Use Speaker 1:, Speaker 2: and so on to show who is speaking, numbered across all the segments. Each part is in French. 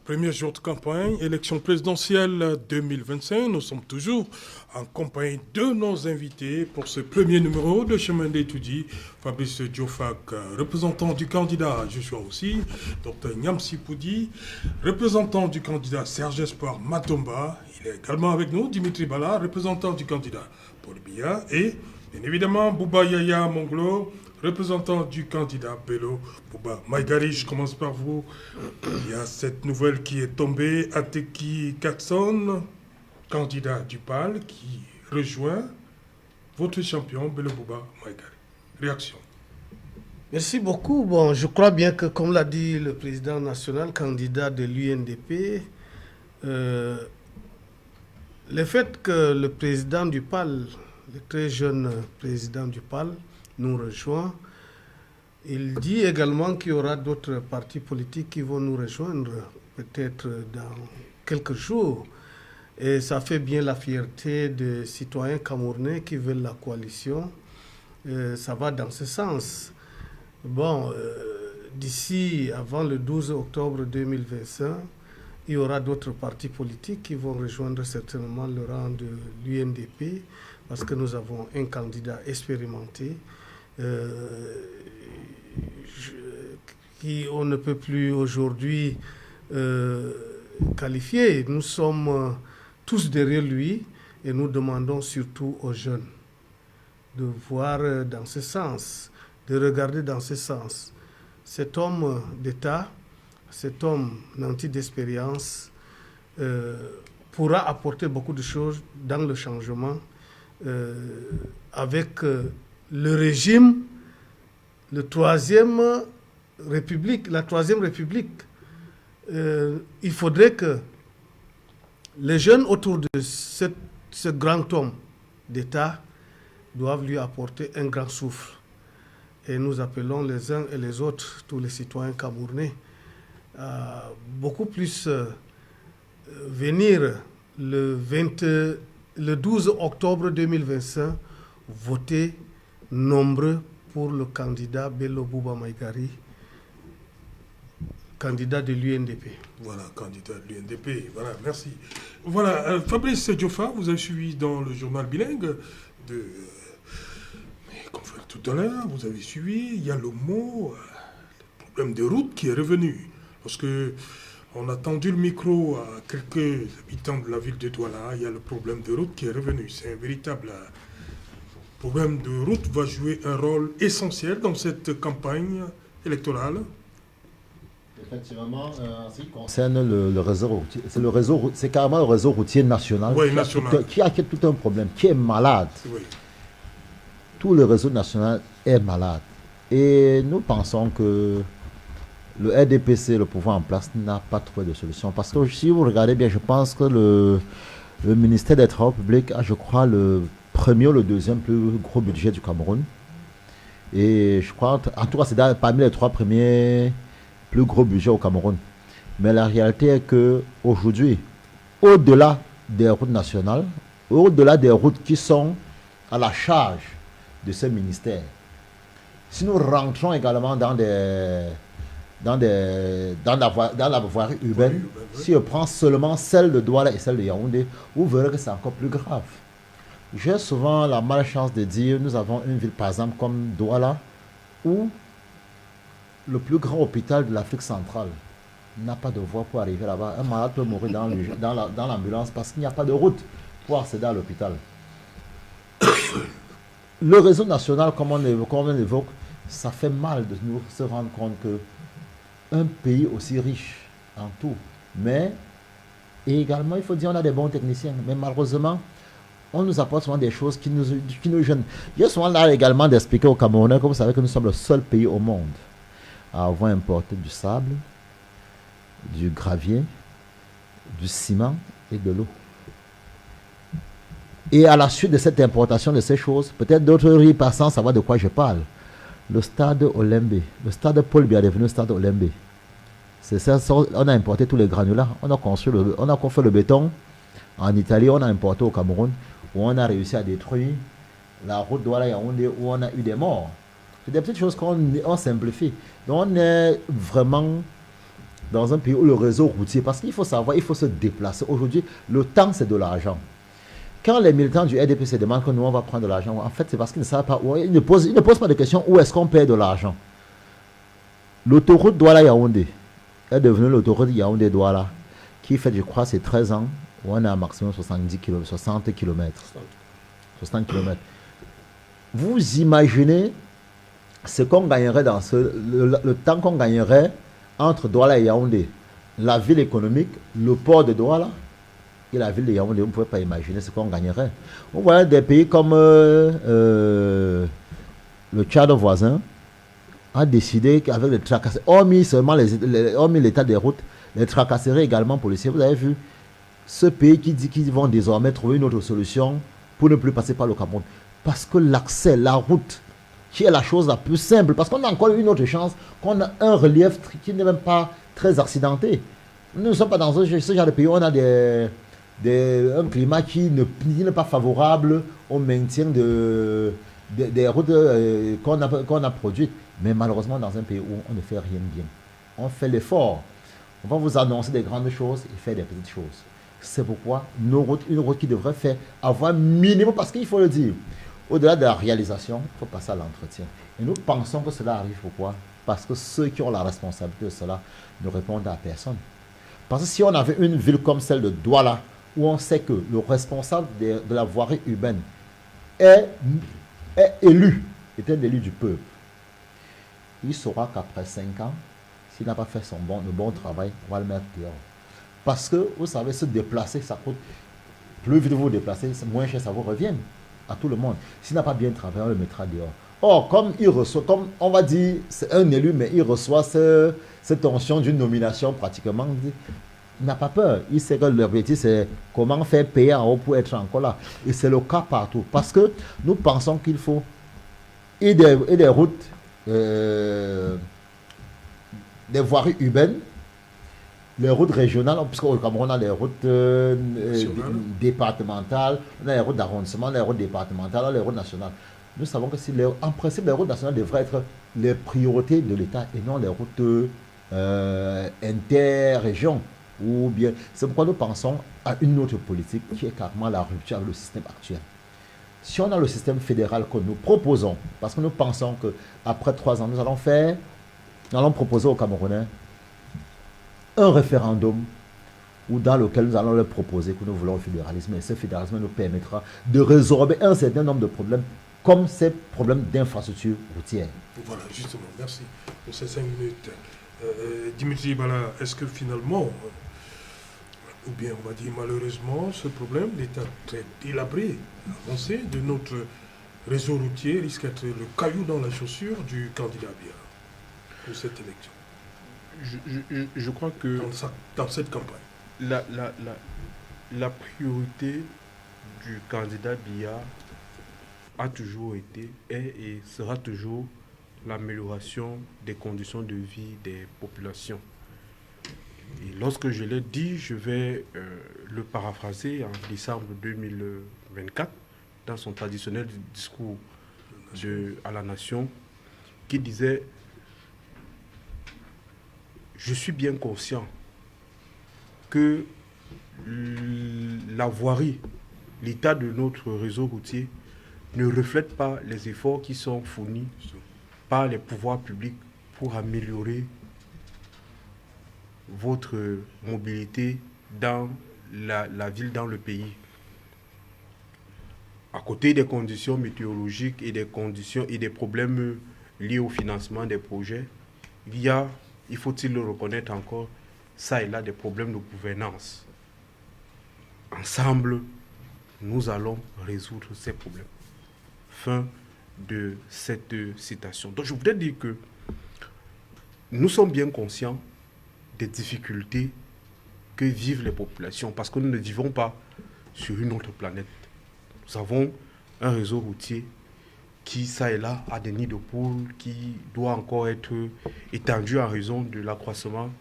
Speaker 1: Premier jour de campagne, élection présidentielle 2025. Nous sommes toujours en compagnie de nos invités pour ce premier numéro de Chemin d'étudie. Fabrice Diofak, représentant du candidat, je suis aussi, Dr Nyamsi Poudi, représentant du candidat Serge Espoir Matomba. Il est également avec nous, Dimitri Bala, représentant du candidat Paul Biya et bien évidemment Bouba Yaya Monglo, représentant du candidat Bello Bouba Maïgari. Je commence par vous. Il y a cette nouvelle qui est tombée. Ateki Katson, candidat du PAL, qui rejoint votre champion Bello Bouba Maïgari. Réaction.
Speaker 2: Merci beaucoup. Bon, je crois bien que, comme l'a dit le président national, candidat de l'UNDP, le fait que le président du PAL, le très jeune président du PAL, nous rejoint, il dit également qu'il y aura d'autres partis politiques qui vont nous rejoindre, peut-être dans quelques jours. Et ça fait bien la fierté des citoyens camerounais qui veulent la coalition. Ça va dans ce sens. Bon, d'ici avant le 12 octobre 2025, il y aura d'autres partis politiques qui vont rejoindre certainement le rang de l'UNDP parce que nous avons un candidat expérimenté qui on ne peut plus aujourd'hui qualifier. Nous sommes tous derrière lui et nous demandons surtout aux jeunes de voir dans ce sens, de regarder dans ce sens. Cet homme d'État, cet homme nanti d'expérience pourra apporter beaucoup de choses dans le changement avec le régime, la troisième république. Il faudrait que les jeunes autour de ce grand homme d'État doivent lui apporter un grand souffle. Et nous appelons les uns et les autres, tous les citoyens camerounais, à beaucoup plus venir le 12 octobre 2025, voter nombreux pour le candidat Bello Bouba Maïgari, candidat de l'UNDP.
Speaker 1: Voilà, candidat de l'UNDP. Voilà, merci. Voilà, Fabrice Diofa, vous avez suivi dans le journal bilingue de tout à l'heure, vous avez suivi, il y a le mot, le problème de route qui est revenu. Lorsque on a tendu le micro à quelques habitants de la ville de Douala, il y a le problème de route qui est revenu. C'est un véritable problème de route, va jouer un rôle essentiel dans cette campagne électorale.
Speaker 3: Effectivement, en ce qui concerne le réseau routier, c'est carrément le réseau routier national,
Speaker 1: Oui,
Speaker 3: qui a tout un problème, qui est malade.
Speaker 1: Oui.
Speaker 3: Tout le réseau national est malade. Et nous pensons que le RDPC, le pouvoir en place, n'a pas trouvé de solution. Parce que si vous regardez bien, je pense que le ministère des Travaux publics a, je crois, le premier ou le deuxième plus gros budget du Cameroun. Et je crois, en tout cas, c'est parmi les trois premiers plus gros budgets au Cameroun. Mais la réalité est qu'aujourd'hui, au-delà des routes nationales, au-delà des routes qui sont à la charge de ce ministère, si nous rentrons également dans la voirie urbaine, si on prend seulement celle de Douala et celle de Yaoundé, vous verrez que c'est encore plus grave. J'ai souvent la malchance de dire, nous avons une ville par exemple comme Douala, où le plus grand hôpital de l'Afrique centrale n'a pas de voie pour arriver là-bas. Un malade peut mourir dans l'ambulance parce qu'il n'y a pas de route pour accéder à l'hôpital. Le réseau national, comme on évoque, ça fait mal de nous se rendre compte qu'un pays aussi riche en tout, mais également, il faut dire, on a des bons techniciens, mais malheureusement, on nous apporte souvent des choses qui nous gênent. Il y a souvent là également d'expliquer aux Camerounais que vous savez que nous sommes le seul pays au monde à avoir importé du sable, du gravier, du ciment et de l'eau. Et à la suite de cette importation de ces choses, peut-être d'autres riz passant savoir de quoi je parle. Le stade Olembe, le stade Paul Biya est devenu le stade Olembe. C'est ça, on a importé tous les granulats, on a fait le béton en Italie, on a importé au Cameroun, où on a réussi à détruire la route Douala-Yaoundé, où on a eu des morts. C'est des petites choses qu'on simplifie. Donc on est vraiment dans un pays où le réseau routier, parce qu'il faut savoir, il faut se déplacer. Aujourd'hui, le temps, c'est de l'argent. Quand les militants du RDPC demandent que nous, on va prendre de l'argent, en fait, c'est parce qu'ils ne savent pas où. Ils ne posent pas de question où est-ce qu'on paie de l'argent. L'autoroute Douala-Yaoundé est devenue l'autoroute Yaoundé-Douala, qui fait, je crois, c'est 13 ans, où on a un maximum 70 km, 60 km. 60 km. Vous imaginez ce qu'on gagnerait dans le temps qu'on gagnerait entre Douala et Yaoundé, la ville économique, le port de Douala et la ville de Yaoundé. Vous ne pouvez pas imaginer ce qu'on gagnerait. Vous voyez des pays comme le Tchad voisin a décidé qu'avec les tracasseries, hormis seulement hormis l'état des routes, les tracasseries également policiers, vous avez vu ce pays qui dit qu'ils vont désormais trouver une autre solution pour ne plus passer par le Cameroun. Parce que l'accès, la route, qui est la chose la plus simple, parce qu'on a encore une autre chance, qu'on a un relief qui n'est même pas très accidenté. Nous ne sommes pas dans ce genre de pays où on a un climat qui n'est pas favorable au maintien des routes qu'on a produites. Mais malheureusement, dans un pays où on ne fait rien bien, on fait l'effort. On va vous annoncer des grandes choses et faire des petites choses. C'est pourquoi nos routes, une route qui devrait avoir minimum, parce qu'il faut le dire, au-delà de la réalisation, il faut passer à l'entretien. Et nous pensons que cela arrive pourquoi? Parce que ceux qui ont la responsabilité de cela ne répondent à personne. Parce que si on avait une ville comme celle de Douala, où on sait que le responsable de la voirie urbaine est élu, est un élu du peuple, il saura qu'après 5 ans, s'il n'a pas fait le bon travail, on va le mettre dehors. Parce que, vous savez, se déplacer, ça coûte. Plus vite vous vous déplacez, moins cher ça vous revient à tout le monde. S'il n'a pas bien travaillé, on le mettra dehors. Or, comme on va dire, c'est un élu, mais il reçoit cette tension d'une nomination pratiquement, il n'a pas peur. Il sait que l'objectif, c'est comment faire payer en haut pour être encore là. Et c'est le cas partout. Parce que nous pensons qu'il faut des routes, des voiries urbaines, les routes régionales, puisqu'au Cameroun, on a les routes départementales, on a les routes d'arrondissement, les routes départementales, on a les routes nationales. Nous savons que en principe, les routes nationales devraient être les priorités de l'État et non les routes inter-régions. Ou bien, c'est pourquoi nous pensons à une autre politique qui est carrément la rupture avec le système actuel. Si on a le système fédéral que nous proposons, parce que nous pensons qu'après 3 ans, nous allons proposer aux Camerounais un référendum dans lequel nous allons leur proposer que nous voulons le fédéralisme. Et ce fédéralisme nous permettra de résorber un certain nombre de problèmes, comme ces problèmes d'infrastructure routière.
Speaker 1: Voilà, justement, merci pour ces 5 minutes. Dimitri Bala, est-ce que finalement, ou bien on va dire malheureusement, ce problème d'état très délabré, avancé de notre réseau routier risque d'être le caillou dans la chaussure du candidat Biya pour cette élection?
Speaker 4: Je crois que
Speaker 1: dans cette campagne,
Speaker 4: la priorité du candidat Biya a toujours été, est et sera toujours l'amélioration des conditions de vie des populations. Et lorsque je l'ai dit, je vais le paraphraser en décembre 2024 dans son traditionnel discours à la nation, qui disait: je suis bien conscient que la voirie, l'état de notre réseau routier ne reflète pas les efforts qui sont fournis par les pouvoirs publics pour améliorer votre mobilité dans la ville, dans le pays. À côté des conditions météorologiques et des problèmes liés au financement des projets, il faut-il le reconnaître encore, ça et là, des problèmes de gouvernance. Ensemble, nous allons résoudre ces problèmes. Fin de cette citation. Donc je voudrais dire que nous sommes bien conscients des difficultés que vivent les populations, parce que nous ne vivons pas sur une autre planète. Nous avons un réseau routier qui, ça et là, a des nids de poules, qui doit encore être étendu en raison de l'accroissement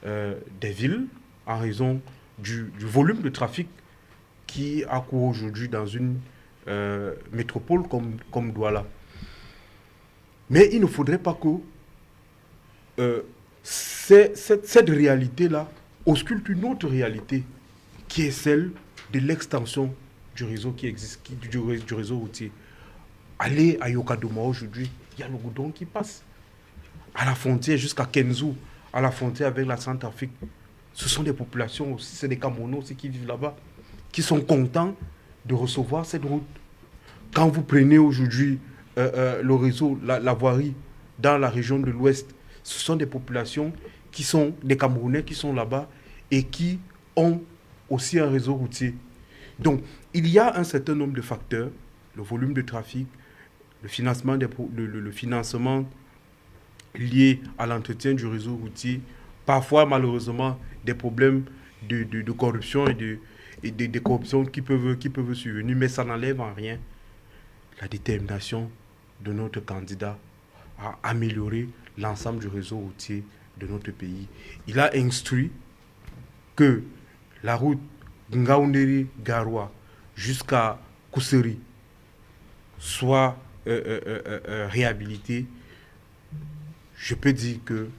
Speaker 4: des villes, en raison du volume de trafic qui accourt aujourd'hui dans une métropole comme Douala. Mais il ne faudrait pas que cette réalité-là ausculte une autre réalité qui est celle de l'extension du réseau qui existe, du réseau routier. Allez à Yokadoma aujourd'hui, il y a le goudron qui passe. À la frontière jusqu'à Kenzu, à la frontière avec la Centrafrique, ce sont des populations aussi, c'est des Camerounais aussi qui vivent là-bas, qui sont contents de recevoir cette route. Quand vous prenez aujourd'hui le réseau, la voirie dans la région de l'Ouest, ce sont des populations qui sont des Camerounais qui sont là-bas et qui ont aussi un réseau routier. Donc, il y a un certain nombre de facteurs, le volume de trafic, le financement lié à l'entretien du réseau routier, parfois malheureusement des problèmes de corruption et de corruption qui peuvent survenir, mais ça n'enlève en rien la détermination de notre candidat à améliorer l'ensemble du réseau routier de notre pays. Il a instruit que la route Ngaoundéry-Garoua jusqu'à Kousseri soit réhabilitée. Je peux dire que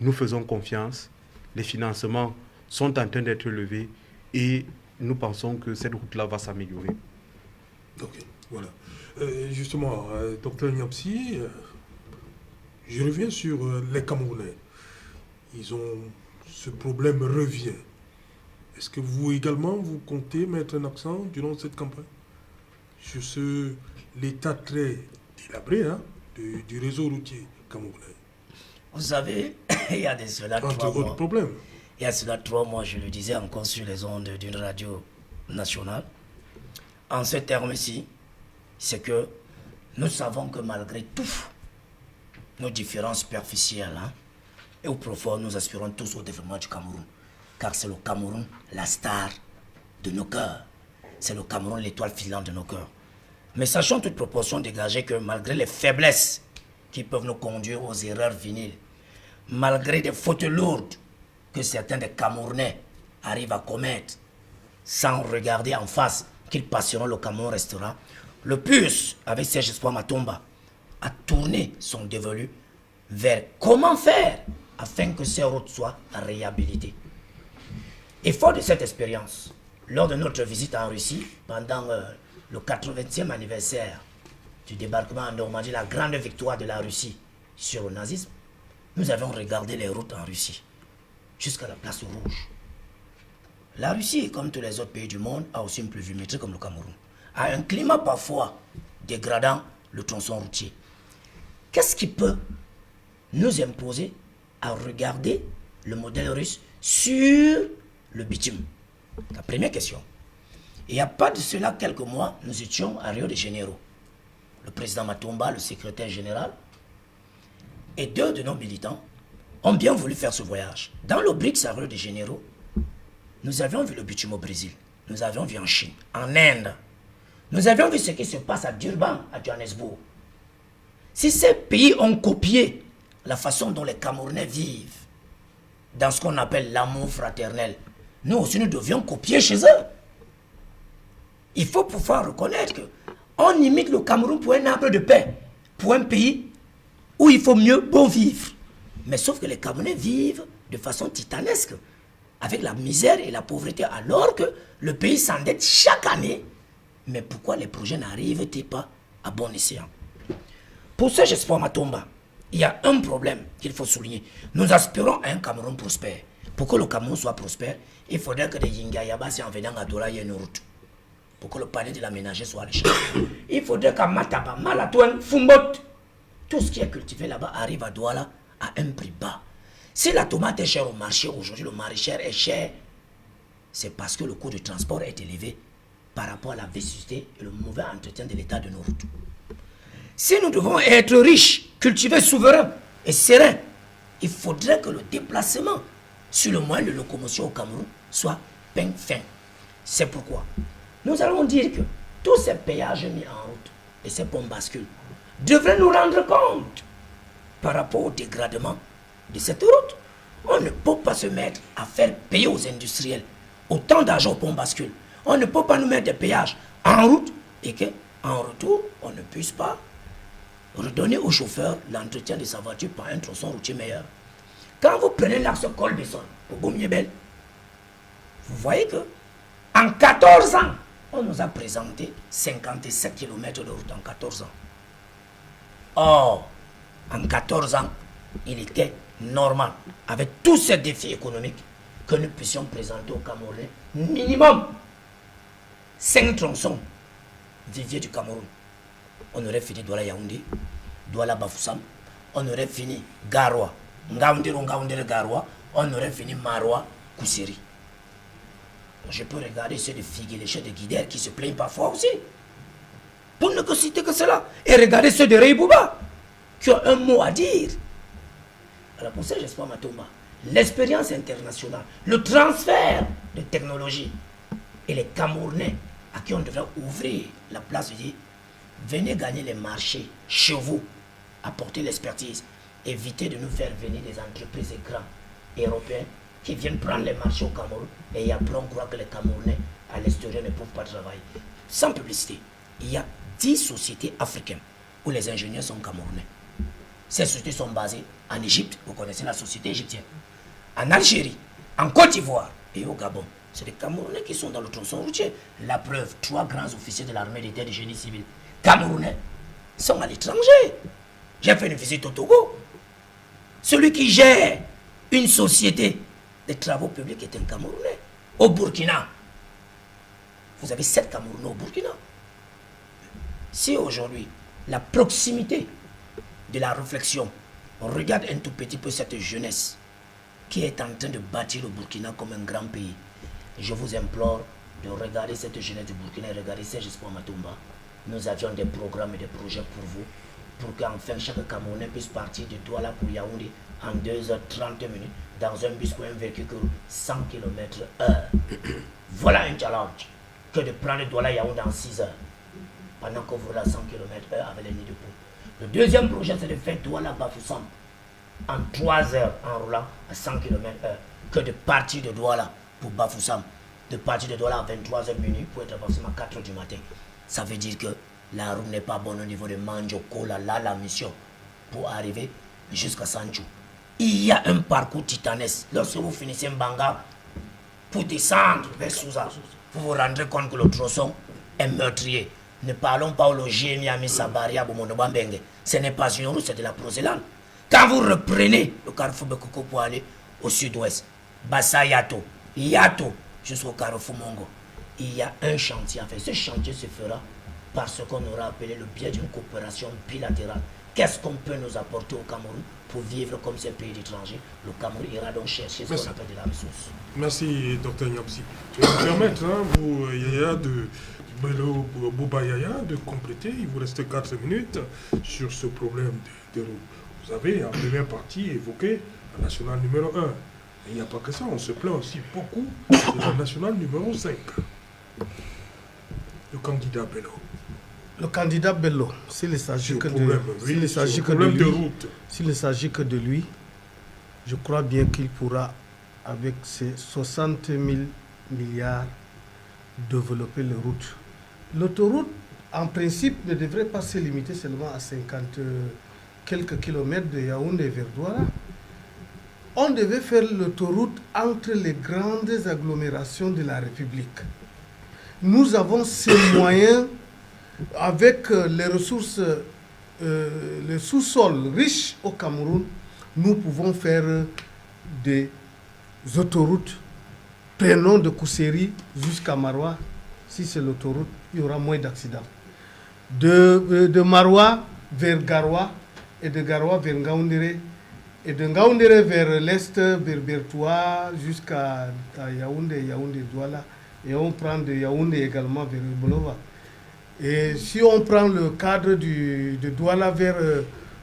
Speaker 4: nous faisons confiance, les financements sont en train d'être levés et nous pensons que cette route-là va s'améliorer.
Speaker 1: Ok, voilà. Justement, Dr Niamsi, je reviens sur les Camerounais. Ce problème revient. Est-ce que vous également, vous comptez mettre un accent durant cette campagne sur l'état très délabré du réseau routier camerounais?
Speaker 5: Vous savez, il y a de cela 3
Speaker 1: Entre
Speaker 5: mois.
Speaker 1: autres problèmes.
Speaker 5: Il y a cela 3 mois, je le disais encore sur les ondes d'une radio nationale. En ce terme-ci, c'est que nous savons que malgré tout, nos différences superficielles et au profond, nous aspirons tous au développement du Cameroun. Car c'est le Cameroun la star de nos cœurs. C'est le Cameroun l'étoile filante de nos cœurs. Mais sachons toute proportion dégagée que malgré les faiblesses qui peuvent nous conduire aux erreurs viniles, malgré des fautes lourdes que certains des Camerounais arrivent à commettre, sans regarder en face qu'ils passeront, le Cameroun restera. Le PUS, avec Serge Espoir Matomba, a tourné son dévolu vers comment faire afin que ces routes soient réhabilitées. Et fort de cette expérience, lors de notre visite en Russie, pendant le 80e anniversaire du débarquement en Normandie, la grande victoire de la Russie sur le nazisme, nous avons regardé les routes en Russie, jusqu'à la place rouge. La Russie, comme tous les autres pays du monde, a aussi une pluviométrie comme le Cameroun, a un climat parfois dégradant le tronçon routier. Qu'est-ce qui peut nous imposer à regarder le modèle russe sur le bitume? La première question. Il n'y a pas de cela quelques mois, nous étions à Rio de Janeiro. Le président Matomba, le secrétaire général, et 2 de nos militants ont bien voulu faire ce voyage. Dans le BRICS à Rio de Janeiro, nous avions vu le bitume au Brésil, nous avions vu en Chine, en Inde, nous avions vu ce qui se passe à Durban, à Johannesburg. Si ces pays ont copié la façon dont les Camerounais vivent, dans ce qu'on appelle l'amour fraternel, nous aussi nous devions copier chez eux. Il faut pouvoir reconnaître qu'on imite le Cameroun pour un arbre de paix, pour un pays où il faut mieux bon vivre. Mais sauf que les Camerounais vivent de façon titanesque, avec la misère et la pauvreté, alors que le pays s'endette chaque année. Mais pourquoi les projets n'arrivent-ils pas à bon escient? Pour ce Espoir Matomba, il y a un problème qu'il faut souligner. Nous aspirons à un Cameroun prospère. Pour que le Cameroun soit prospère, il faudrait que les Yingayabas en venant à Dola y ait une route. Pour que le panier de la ménager soit riche. Il faudrait qu'à Mataba, Malatouane, Fumbot, tout ce qui est cultivé là-bas arrive à Douala à un prix bas. Si la tomate est chère au marché, aujourd'hui le maraîcher est cher, c'est parce que le coût du transport est élevé par rapport à la vétusté et le mauvais entretien de l'état de nos routes. Si nous devons être riches, cultivés, souverains et sereins, il faudrait que le déplacement sur le moyen de locomotion au Cameroun soit fin. C'est pourquoi nous allons dire que tous ces péages mis en route et ces ponts bascules devraient nous rendre compte par rapport au dégradement de cette route. On ne peut pas se mettre à faire payer aux industriels autant d'argent au pont bascule. On ne peut pas nous mettre des péages en route et qu'en retour, on ne puisse pas redonner au chauffeur l'entretien de sa voiture par un tronçon routier meilleur. Quand vous prenez l'axe Col-Besson, au Boumiébel, vous voyez que en 14 ans, on nous a présenté 57 km de route en 14 ans. Or, en 14 ans, il était normal, avec tous ces défis économiques, que nous puissions présenter au Camerounais minimum 5 tronçons viviers du Cameroun. On aurait fini Douala Yaoundé, Douala Bafoussam, on aurait fini Garoua, Ngaoundé Garoua, on aurait fini Maroua, Kousseri. Je peux regarder ceux de Figues, les chefs de Guidère qui se plaignent parfois aussi. Pour ne que citer que cela. Et regardez ceux de Reibouba qui ont un mot à dire. Alors pour ça, j'espère Matomba, l'expérience internationale, le transfert de technologie et les Camerounais à qui on devrait ouvrir la place de dire venez gagner les marchés chez vous, apporter l'expertise, évitez de nous faire venir des entreprises écrans européennes qui viennent prendre les marchés au Cameroun et après on croit que les Camerounais à l'extérieur ne peuvent pas travailler. Sans publicité, il y a 10 sociétés africaines où les ingénieurs sont camerounais. Ces sociétés sont basées en Égypte, vous connaissez la société égyptienne, en Algérie, en Côte d'Ivoire et au Gabon. C'est les Camerounais qui sont dans le tronçon routier. La preuve, 3 grands officiers de l'armée d'État de génie civil camerounais sont à l'étranger. J'ai fait une visite au Togo. Celui qui gère une société de travaux publics est un Camerounais. Au Burkina, vous avez 7 Camerounais au Burkina. Si aujourd'hui, la proximité de la réflexion, on regarde un tout petit peu cette jeunesse qui est en train de bâtir le Burkina comme un grand pays, je vous implore de regarder cette jeunesse du Burkina et regarder Serge Espoir Matomba. Nous avions des programmes et des projets pour vous, pour qu'enfin chaque Camerounais puisse partir de Douala pour Yaoundé en 2h30 dans un bus ou un véhicule 100 km/h. Voilà un challenge que de prendre Douala Yaoundé en 6 heures, pendant qu'on vous roule à 100 km/h avec les nids de poules. Le deuxième projet, c'est de faire Douala Bafoussam en 3 heures en roulant à 100 km/h, que de partir de Douala pour Bafoussam, de partir de Douala à 23h minuit pour être à Bafoussam à 4h du matin. Ça veut dire que la route n'est pas bonne au niveau de Mandjoko, là, la mission, pour arriver jusqu'à Sanchou. Il y a un parcours titanesque. Lorsque vous finissez Mbanga, pour descendre vers Souza, vous vous rendrez compte que le tronçon est meurtrier. Ne parlons pas au logis Miami Sabaria Bomonobambenge. Ce n'est pas une route, c'est de la Proselane. Quand vous reprenez le carrefour Bekoko pour aller au sud-ouest, Bassa Yato, jusqu'au carrefour Mongo, il y a un chantier à faire. Ce chantier se fera par ce qu'on aura appelé le biais d'une coopération bilatérale. Qu'est-ce qu'on peut nous apporter au Cameroun pour vivre comme ces pays d'étrangers? Le Cameroun ira donc chercher ce qu'on appelle de la ressource.
Speaker 1: Merci, Dr Nyapsi. Je vais vous permettre, vous, Yaya de Bello Bouba Yaya, de compléter. Il vous reste 4 minutes sur ce problème des routes. Vous avez en première partie évoqué la nationale numéro 1. Il n'y a pas que ça, on se plaint aussi beaucoup de la nationale numéro 5. Le candidat Bello.
Speaker 2: Le candidat Bello, s'il ne s'agit que de lui, je crois bien qu'il pourra, avec ses 60 000 milliards, développer les routes. L'autoroute, en principe, ne devrait pas se limiter seulement à 50 quelques kilomètres de Yaoundé vers Douala. On devait faire l'autoroute entre les grandes agglomérations de la République. Nous avons ces moyens avec les ressources, le sous-sol riche au Cameroun. Nous pouvons faire des autoroutes. Prenons de Kousseri jusqu'à Maroua. Si c'est l'autoroute, il y aura moins d'accidents. De Maroua vers Garoua et de Garoua vers Ngaoundéré. Et de Ngaoundéré vers l'est, vers Bertoua, jusqu'à Yaoundé, Douala. Et on prend de Yaoundé également vers Bolova. Et si on prend le cadre de Douala vers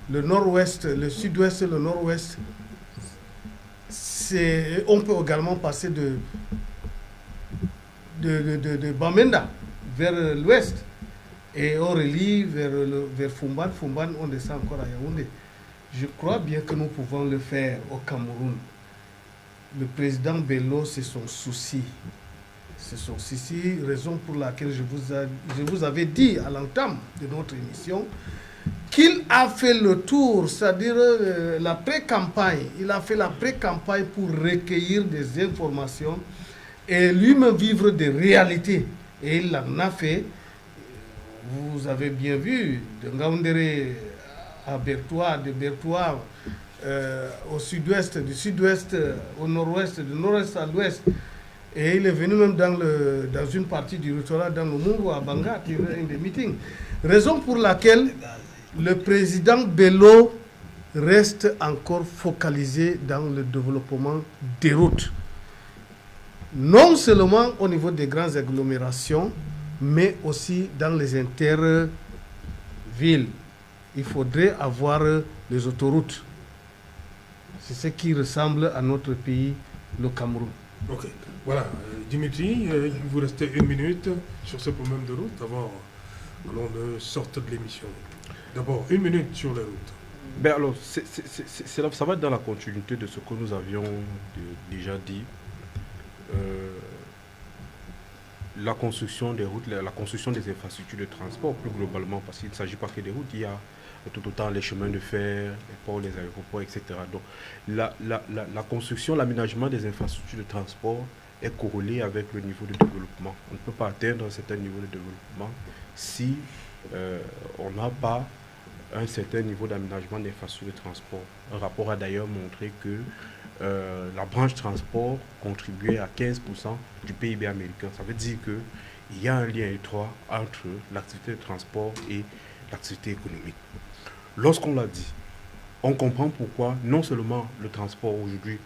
Speaker 2: le nord-ouest, le sud-ouest et le nord-ouest, on peut également passer de Bamenda vers l'ouest. Et on relie vers Fumban. Fumban, on descend encore à Yaoundé. Je crois bien que nous pouvons le faire au Cameroun. Le président Bello, c'est son souci. C'est son souci, raison pour laquelle je vous avais dit à l'entame de notre émission qu'il a fait le tour, c'est-à-dire la pré-campagne. Il a fait la pré-campagne pour recueillir des informations et lui-même vivre des réalités. Et il en a fait. Vous avez bien vu, de Ngaoundéré à Bertois, de Bertois au sud-ouest, du sud-ouest au nord-ouest, du nord-ouest à l'ouest. Et il est venu même dans une partie du littoral, dans le Mungo, à Bangat, il y a des meetings. Raison pour laquelle le président Bello reste encore focalisé dans le développement des routes. Non seulement au niveau des grandes agglomérations, mais aussi dans les intervilles. Il faudrait avoir les autoroutes. C'est ce qui ressemble à notre pays, le Cameroun.
Speaker 1: Ok, voilà. Dimitri, il vous restait 1 minute sur ce problème de route avant que l'on ne sorte de l'émission. D'abord, 1 minute sur les routes.
Speaker 4: Ben alors, ça va être dans la continuité de ce que nous avions déjà dit. La construction des routes, la construction des infrastructures de transport plus globalement, parce qu'il ne s'agit pas que des routes, il y a tout autant les chemins de fer, les ports, les aéroports, etc. Donc la construction, l'aménagement des infrastructures de transport est corrélé avec le niveau de développement. On ne peut pas atteindre un certain niveau de développement si on n'a pas un certain niveau d'aménagement des infrastructures de transport. Un rapport a d'ailleurs montré que la branche transport contribuait à 15% du PIB américain. Ça veut dire qu'il y a un lien étroit entre l'activité de transport et l'activité économique. Lorsqu'on l'a dit, on comprend pourquoi non seulement le transport aujourd'hui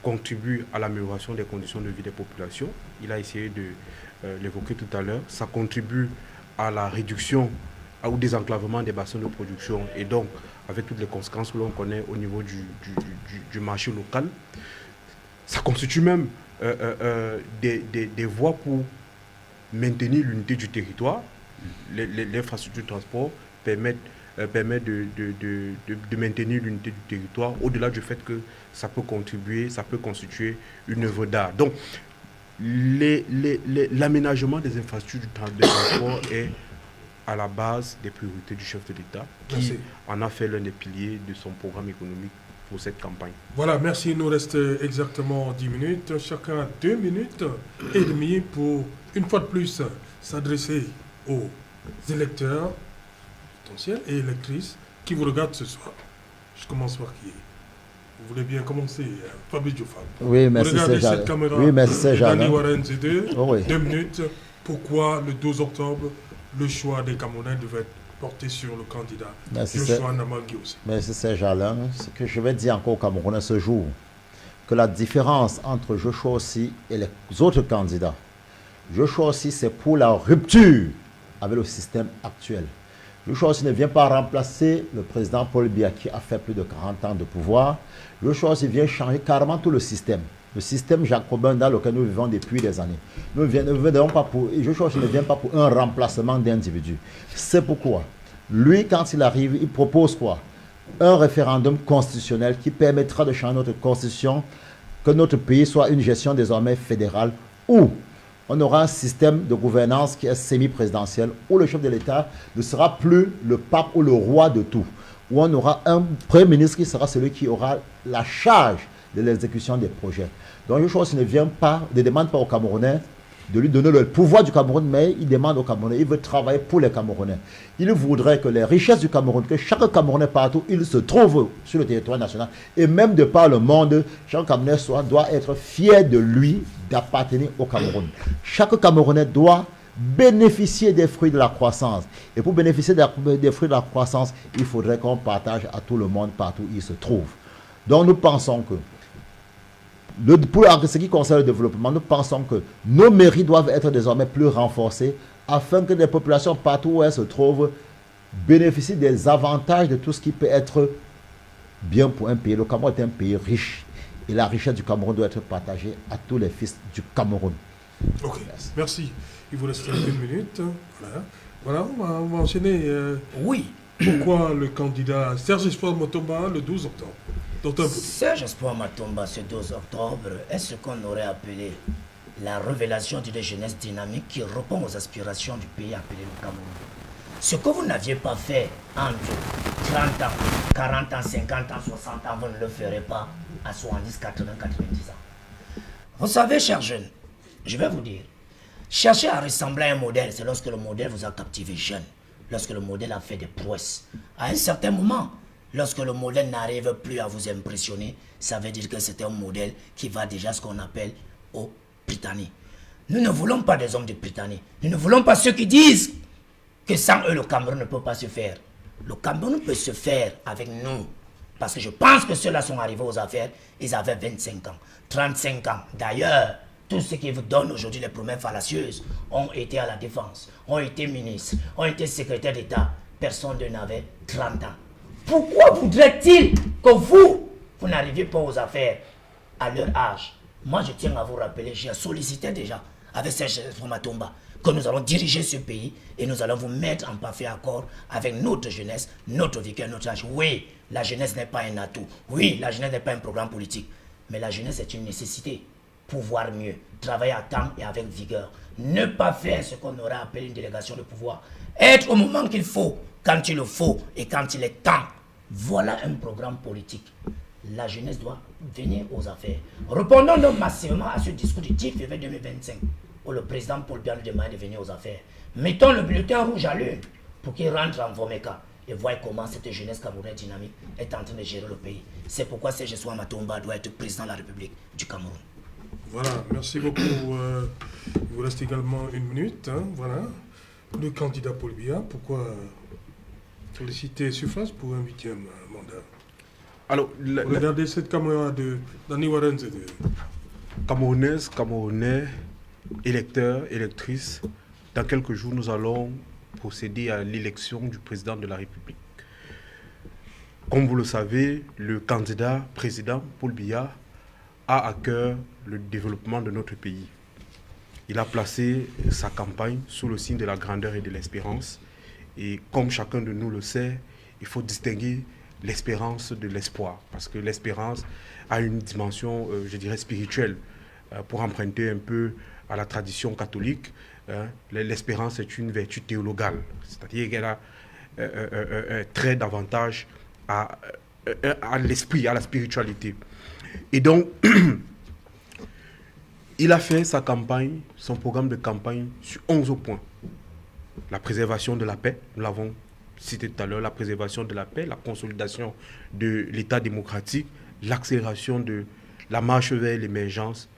Speaker 4: contribue à l'amélioration des conditions de vie des populations, il a essayé de l'évoquer tout à l'heure, ça contribue à la réduction ou désenclavement des bassins de production et donc avec toutes les conséquences que l'on connaît au niveau du marché local. Ça constitue même des voies pour maintenir l'unité du territoire. L'infrastructure de transport permet de maintenir l'unité du territoire au-delà du fait que ça peut contribuer, ça peut constituer une œuvre d'art. Donc, l'aménagement des infrastructures de transport est à la base des priorités du chef de l'État, qui en a fait l'un des piliers de son programme économique pour cette campagne.
Speaker 1: Voilà, merci. Il nous reste exactement 10 minutes. Chacun 2 minutes et demie pour, une fois de plus, s'adresser aux électeurs potentiels et électrices qui vous regardent ce soir. Je commence par qui? Vous voulez bien commencer, Fabrice Diofal?
Speaker 3: Oui, merci.
Speaker 1: Regardez cette caméra.
Speaker 3: Oui, merci,
Speaker 1: Dani Warren Zede,
Speaker 3: oh, oui.
Speaker 1: 2 minutes. Pourquoi le 12 octobre, le choix des Camerounais devait être porté sur le candidat Joshua Namangui aussi?
Speaker 3: Merci, Serge Alain. Ce que je vais dire encore aux Camerounais ce jour, que la différence entre Joshua aussi et les autres candidats, Joshua aussi, c'est pour la rupture avec le système actuel. Joshua aussi ne vient pas remplacer le président Paul Biya qui a fait plus de 40 ans de pouvoir. Joshua aussi vient changer carrément tout le système jacobin dans lequel nous vivons depuis des années. Joshua aussi ne vient pas pour un remplacement d'individus. C'est pourquoi, lui, quand il arrive, il propose quoi? Un référendum constitutionnel qui permettra de changer notre constitution, que notre pays soit une gestion désormais fédérale, où on aura un système de gouvernance qui est semi-présidentiel, où le chef de l'État ne sera plus le pape ou le roi de tout, où on aura un premier ministre qui sera celui qui aura la charge de l'exécution des projets. Donc Joshua ne demande pas aux Camerounais de lui donner le pouvoir du Cameroun, mais il demande aux Camerounais, il veut travailler pour les Camerounais. Il voudrait que les richesses du Cameroun, que chaque Camerounais partout, il se trouve sur le territoire national, et même de par le monde, chaque Camerounais doit être fier de lui, d'appartenir au Cameroun. Chaque Camerounais doit bénéficier des fruits de la croissance. Et pour bénéficier des fruits de la croissance, il faudrait qu'on partage à tout le monde partout où il se trouve. Donc nous pensons que, pour ce qui concerne le développement, nous pensons que nos mairies doivent être désormais plus renforcées afin que les populations partout où elles se trouvent bénéficient des avantages de tout ce qui peut être bien pour un pays. Le Cameroun est un pays riche et la richesse du Cameroun doit être partagée à tous les fils du Cameroun.
Speaker 1: Ok, merci. Il vous reste 1 minute. Voilà, on va enchaîner.
Speaker 5: Oui.
Speaker 1: Pourquoi le candidat Serge Espoir Matomba le 12 octobre?
Speaker 5: Serge Espoir Matomba ce 12 octobre est ce qu'on aurait appelé la révélation d'une jeunesse dynamique qui répond aux aspirations du pays appelé le Cameroun. Ce que vous n'aviez pas fait entre 30 ans, 40 ans, 50 ans, 60 ans, vous ne le ferez pas à 70, 80, 90 ans. Vous savez, chers jeunes, je vais vous dire, chercher à ressembler à un modèle, c'est lorsque le modèle vous a captivé jeune, lorsque le modèle a fait des prouesses. À un certain moment, lorsque le modèle n'arrive plus à vous impressionner, ça veut dire que c'est un modèle qui va déjà ce qu'on appelle au Britannique. Nous ne voulons pas des hommes de Britannique. Nous ne voulons pas ceux qui disent que sans eux, le Cameroun ne peut pas se faire. Le Cameroun peut se faire avec nous. Parce que je pense que ceux-là sont arrivés aux affaires, ils avaient 25 ans, 35 ans. D'ailleurs, tous ceux qui vous donnent aujourd'hui les promesses fallacieuses ont été à la défense, ont été ministres, ont été secrétaires d'État. Personne n'avait 30 ans. Pourquoi voudrait-il que vous n'arriviez pas aux affaires à leur âge? Moi, je tiens à vous rappeler, j'ai sollicité déjà avec Serge Matomba que nous allons diriger ce pays et nous allons vous mettre en parfait accord avec notre jeunesse, notre vécu, notre âge. Oui, la jeunesse n'est pas un atout. Oui, la jeunesse n'est pas un programme politique. Mais la jeunesse est une nécessité. Pouvoir mieux, travailler à temps et avec vigueur. Ne pas faire ce qu'on aurait appelé une délégation de pouvoir. Être au moment qu'il faut, quand il le faut et quand il est temps. Voilà un programme politique. La jeunesse doit venir aux affaires. Répondons donc massivement à ce discours du 10 février 2025 où le président Paul Biya nous demande de venir aux affaires. Mettons le bulletin rouge à l'une pour qu'il rentre en Vomeka et voyez comment cette jeunesse camerounaise dynamique est en train de gérer le pays. C'est pourquoi Serge Matomba doit être président de la République du Cameroun.
Speaker 1: Voilà, merci beaucoup. Il vous reste également une minute. Voilà. Le candidat Paul Biya, pourquoi solliciter suffrage pour un 8e mandat?
Speaker 4: Alors,
Speaker 1: regardez cette caméra de Dani Warren.
Speaker 4: Camerounaises, Camerounais, électeurs, électrices, dans quelques jours, nous allons procéder à l'élection du président de la République. Comme vous le savez, le candidat président Paul Biya a à cœur le développement de notre pays. Il a placé sa campagne sous le signe de la grandeur et de l'espérance. Et comme chacun de nous le sait, il faut distinguer l'espérance de l'espoir, parce que l'espérance a une dimension, je dirais, spirituelle. Pour emprunter un peu à la tradition catholique, l'espérance est une vertu théologale, c'est-à-dire qu'elle a trait davantage à l'esprit, à la spiritualité. Et donc, il a fait sa campagne, son programme de campagne sur 11 points. La préservation de la paix, nous l'avons cité tout à l'heure, la préservation de la paix, la consolidation de l'État démocratique, l'accélération de la marche vers l'émergence,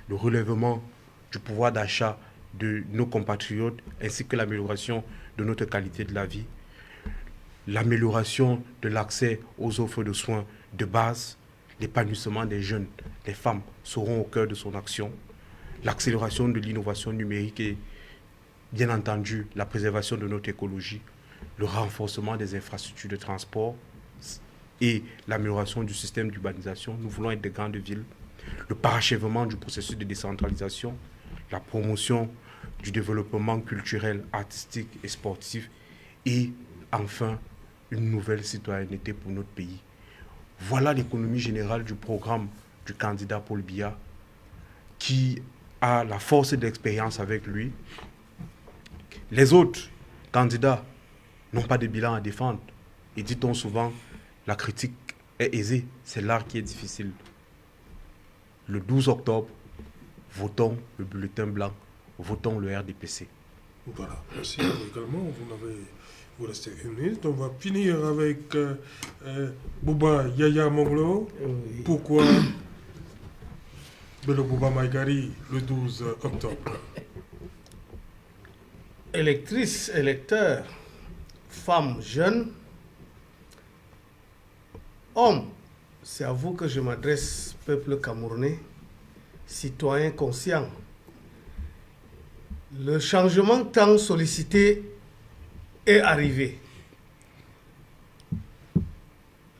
Speaker 4: le relèvement du pouvoir d'achat de nos compatriotes, ainsi que l'amélioration de notre qualité de la vie, l'amélioration de l'accès aux offres de soins de base, l'épanouissement des jeunes, des femmes seront au cœur de son action, l'accélération de l'innovation numérique et bien entendu la préservation de notre écologie, le renforcement des infrastructures de transport et l'amélioration du système d'urbanisation. Nous voulons être des grandes villes. Le parachèvement du processus de décentralisation, la promotion du développement culturel, artistique et sportif et enfin une nouvelle citoyenneté pour notre pays. Voilà l'économie générale du programme du candidat Paul Biya qui a la force d'expérience avec lui. Les autres candidats n'ont pas de bilan à défendre. Et dit-on souvent, la critique est aisée, c'est l'art qui est difficile. Le 12 octobre, votons le bulletin blanc, votons le RDPC.
Speaker 1: Voilà, merci également. Vous restez une minute. On va finir avec Bouba Yaya Monglo. Oui. Pourquoi Bello Bouba Maïgari le 12 octobre?
Speaker 2: Électrices, électeurs, femmes, jeunes, hommes, c'est à vous que je m'adresse, peuple camerounais, citoyens conscients. Le changement tant sollicité est arrivé.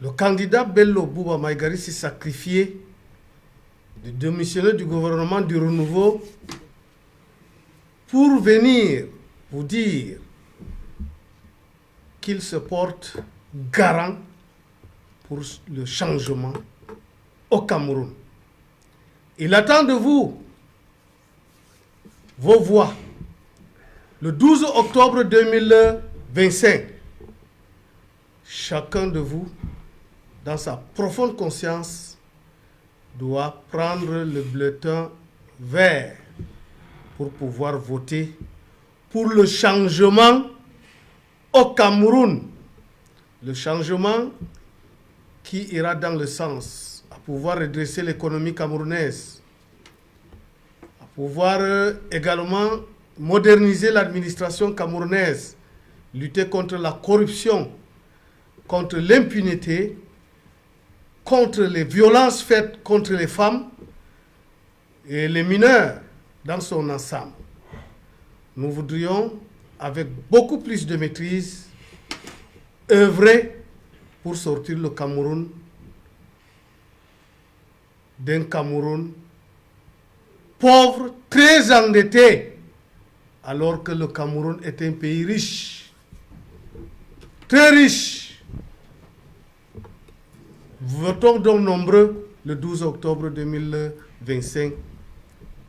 Speaker 2: Le candidat Bello Bouba Maïgari s'est sacrifié de démissionner du gouvernement du renouveau pour venir vous dire qu'il se porte garant pour le changement au Cameroun. Il attend de vous vos voix. Le 12 octobre 2025, 2025, chacun de vous, dans sa profonde conscience, doit prendre le bulletin vert pour pouvoir voter pour le changement au Cameroun. Le changement qui ira dans le sens à pouvoir redresser l'économie camerounaise, à pouvoir également moderniser l'administration camerounaise, lutter contre la corruption, contre l'impunité, contre les violences faites contre les femmes et les mineurs dans son ensemble. Nous voudrions, avec beaucoup plus de maîtrise, œuvrer pour sortir le Cameroun d'un Cameroun pauvre, très endetté, alors que le Cameroun est un pays riche, très riche. Votons donc nombreux le 12 octobre 2025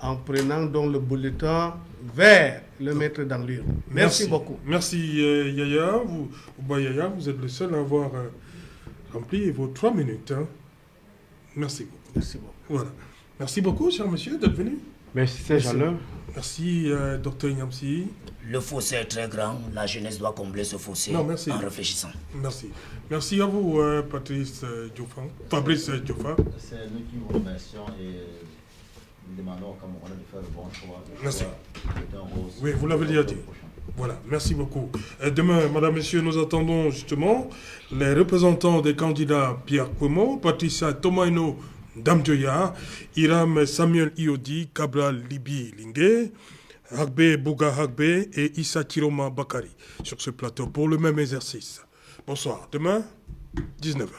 Speaker 2: en prenant donc le bulletin vert, le mettre dans l'urne. Merci beaucoup.
Speaker 1: Merci Yaya. Yaya, vous êtes le seul à avoir rempli vos 3 minutes. Hein. Merci beaucoup.
Speaker 2: Merci beaucoup.
Speaker 1: Voilà. Merci beaucoup, cher monsieur, d'être venu.
Speaker 4: Merci, c'est Jean.
Speaker 1: Merci, docteur Inyamsi.
Speaker 5: Le fossé est très grand, la jeunesse doit combler ce fossé en réfléchissant.
Speaker 1: Merci. Merci à vous, Fabrice Dioffa.
Speaker 3: C'est nous qui vous remercions et nous demandons au Camerounais de faire le bon choix.
Speaker 1: Merci. Oui, vous l'avez déjà dit. Voilà, merci beaucoup. Demain, madame, messieurs, nous attendons justement les représentants des candidats Pierre Kwemo, Patricia Tomaino Damjoya, Iram Samuel Iodi, Cabral Libi Lingue, Hagbe Bouga Hagbe et Issa Kiroma Bakari sur ce plateau pour le même exercice. Bonsoir. Demain, 19h.